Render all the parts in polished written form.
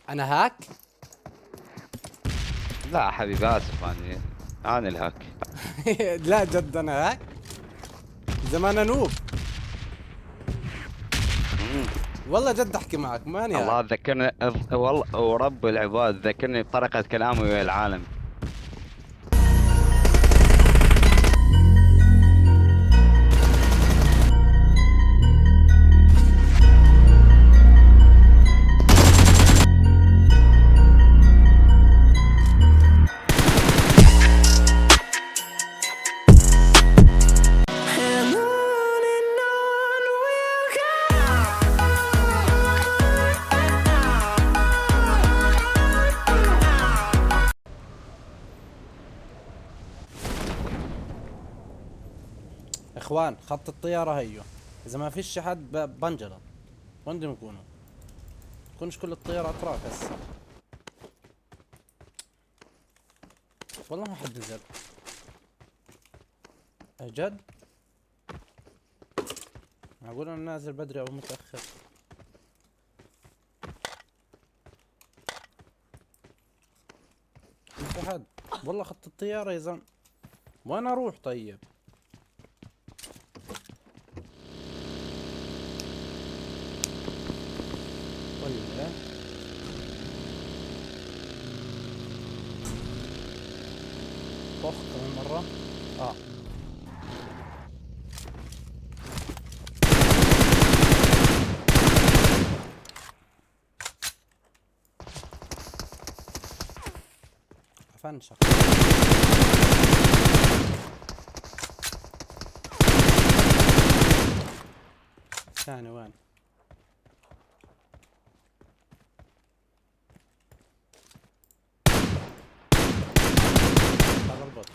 انا هاك. لا حبيبي اسف، انا الهاك. لا جد انا هاك. زمان نوب. مم. والله جد احكي معك ماني هاك. الله ذكرني والله ورب العباد ذكرني بطريقة كلامي ويا العالم. اخوان خط الطيارة هيو. اذا ما فيش حد بنجلط. وين بدهم يكونوا؟ تكونش كل الطيارة اتراك هسه. والله ما حد نزل. جد؟ معقول انا نازل بدري او متأخر؟ ما في حد. والله خط الطيارة يا زلمة. وين اروح طيب؟ طيب ايه؟ طخ كمان مرة. اه. افنشك. ثاني وين؟ هذا البط.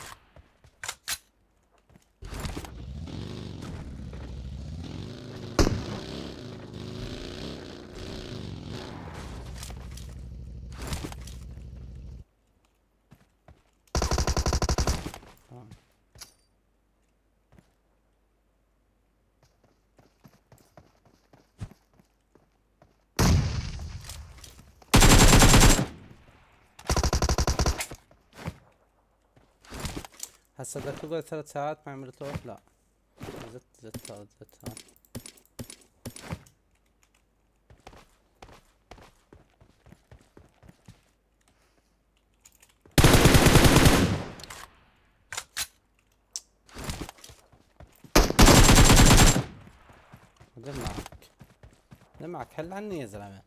آه. هسه بدك تقعد 3 ساعات مع مولوتوف؟ لا. زدتها. دمعك. دمعك حل عني يا زلمة.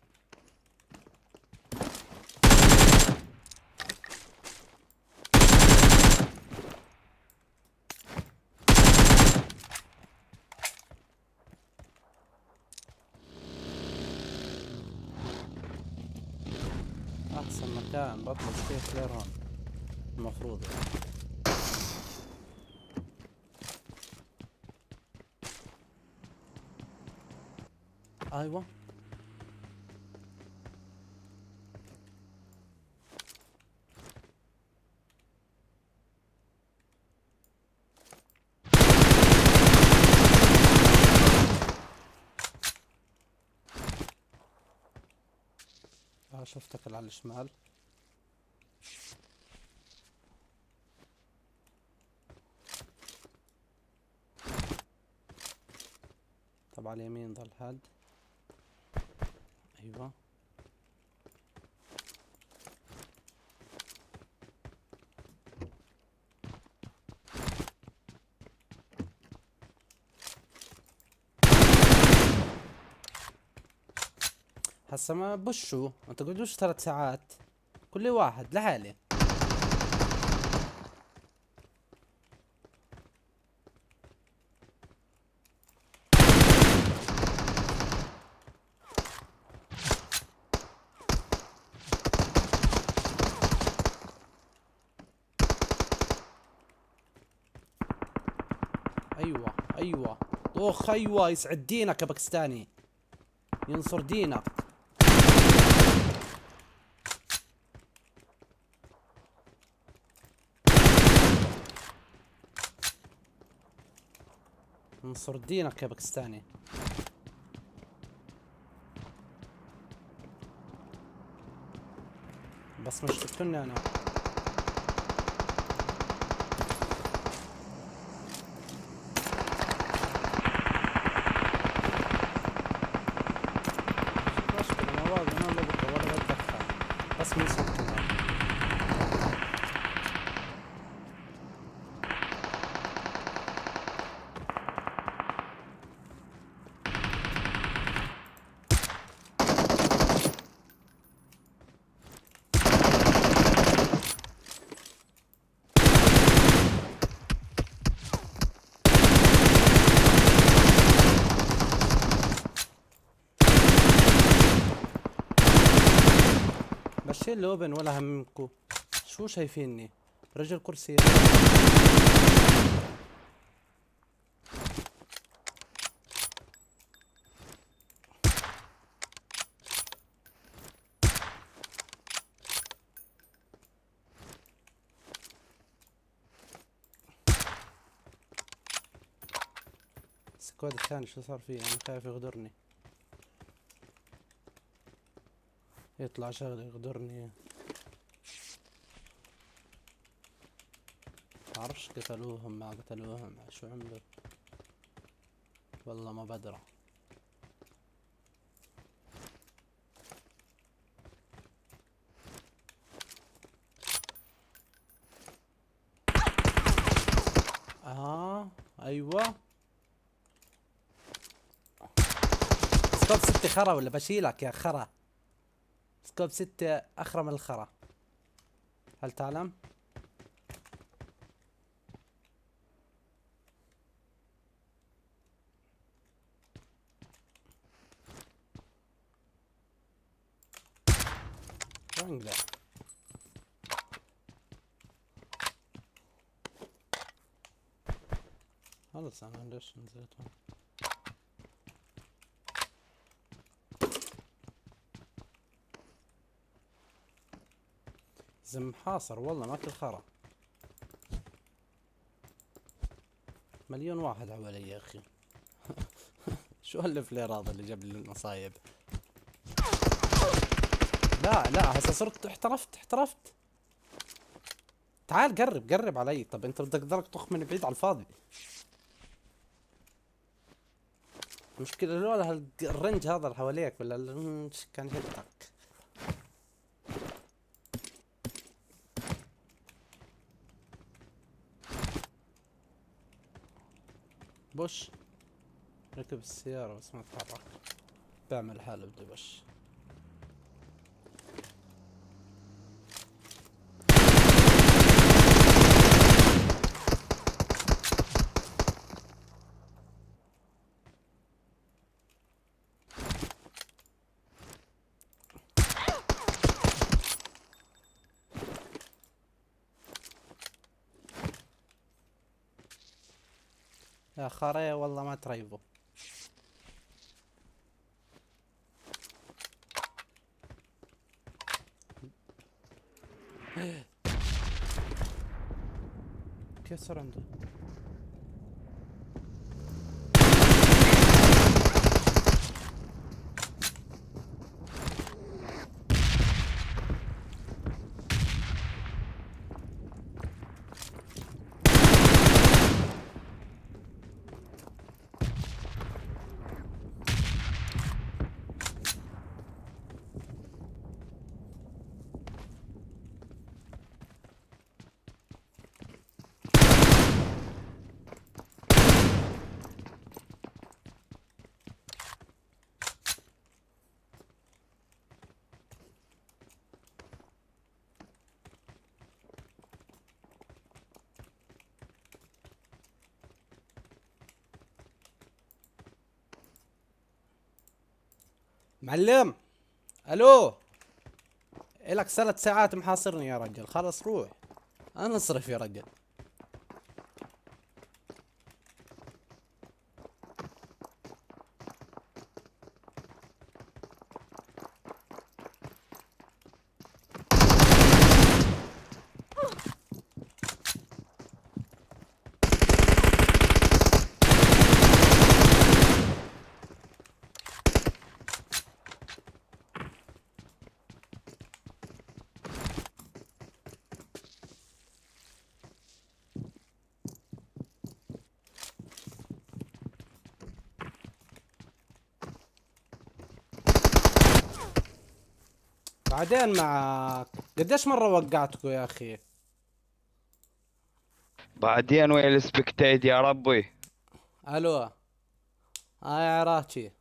احسن مكان بطلع فيه كلير هون. المفروض يعني. ايوه. شفتك اللي على الشمال. طب على اليمين ضل حد. ايوه. هسا ما بشوا ما تقعدوش 3 ساعات. كل واحد لحاله. ايوه ايوه. طخ ايوه يسعد دينك يا باكستاني. ينصر دينك. ينصر دينك يا باكستاني. بس مش تقتلني انا. مش مشكلة، ما باقي انا ولا ولا بتدخل، بس من صوتنا. بشيل الاوبن ولا همكو. شو شايفيني؟ رجل كرسي. السكواد الثاني شو صار فيه؟ انا خايف يغدرني، يطلع شغله يغدرني. معرفش قتلوهم ما قتلوهم شو عملوا، والله ما بدرى. ايوه. سكوب 6 خرا ولا بشيلك يا خرا. سكوب 6 اخرى من الخرا، هل تعلم؟ وين ذا؟ خلص انا ليش نزلت هون؟ زم حاصر والله ماكل خرا. مليون واحد حوالي يا اخي. شو هالفليرات اللي جاب لي المصايب؟ لا لا هسه صرت احترفت. تعال قرب علي. طب انت بدك تضلك طخ من بعيد على الفاضي. المشكلة لولا الرنج هذا اللي حواليك ولا كان هدتك. بوش ركب السيارة بس ما تحرك، بعمل حاله بدي بوش. يا خرا والله ما تريبوا. كيف صار عنده؟ معلم الو، الك 3 ساعات محاصرني يا رجل. خلص روح، انا اصرف يا رجل. بعدين معك. قديش مرة وقعتكوا يا اخي؟ بعدين وين السبكتيت يا ربي؟ الو. يا عراكي.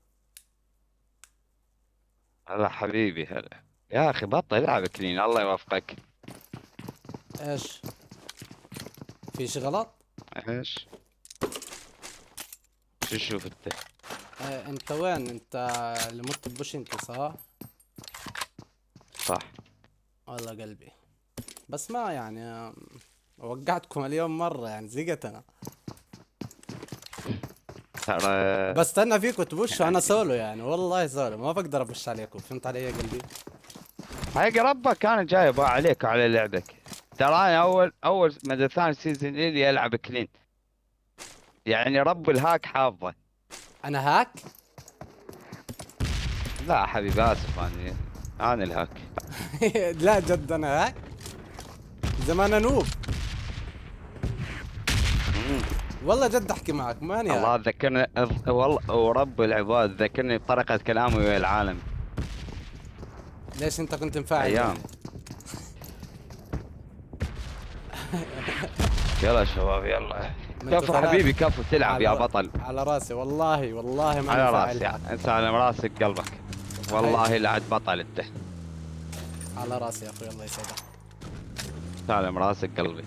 هلا حبيبي هلا. يا اخي بطل العب كلين الله يوفقك. ايش؟ في شي غلط؟ ايش؟ شو تشوف انت؟ انت وين انت؟ اللي مت ببوشنكي صح؟ صح. والله قلبي. بس ما يعني وقعتكم مليون مرة يعني زقت انا. ترى بس استنى فيكم تبوشوا انا يعني سولو يعني والله سولو ما بقدر ابوش عليكم، فهمت علي يا قلبي؟ هاي ربك انا جاي بقى عليك وعلى لعبك. ترى انا اول مدى ثاني سيزون لي العب كلين. يعني رب الهاك حافظه. انا هاك؟ لا حبيبي اسف انا الهاك. لا جد انا هاك. زمان نوب. مم. والله جد احكي معك ماني هاك. الله ذكرني والله ورب العباد ذكرني بطريقة كلامي ويا العالم. ليش انت كنت مفاعل ايام. يعني؟ يلا شباب يلا. ما انتوا كفو ثلاثة. حبيبي كفو تلعب يا على بطل. على راسي والله والله ما على مفاعل راسي هاك. انت على راسك قلبك. والله لعد بطل انت. على راسي يا اخوي الله يسعدك. على راسك قلبي.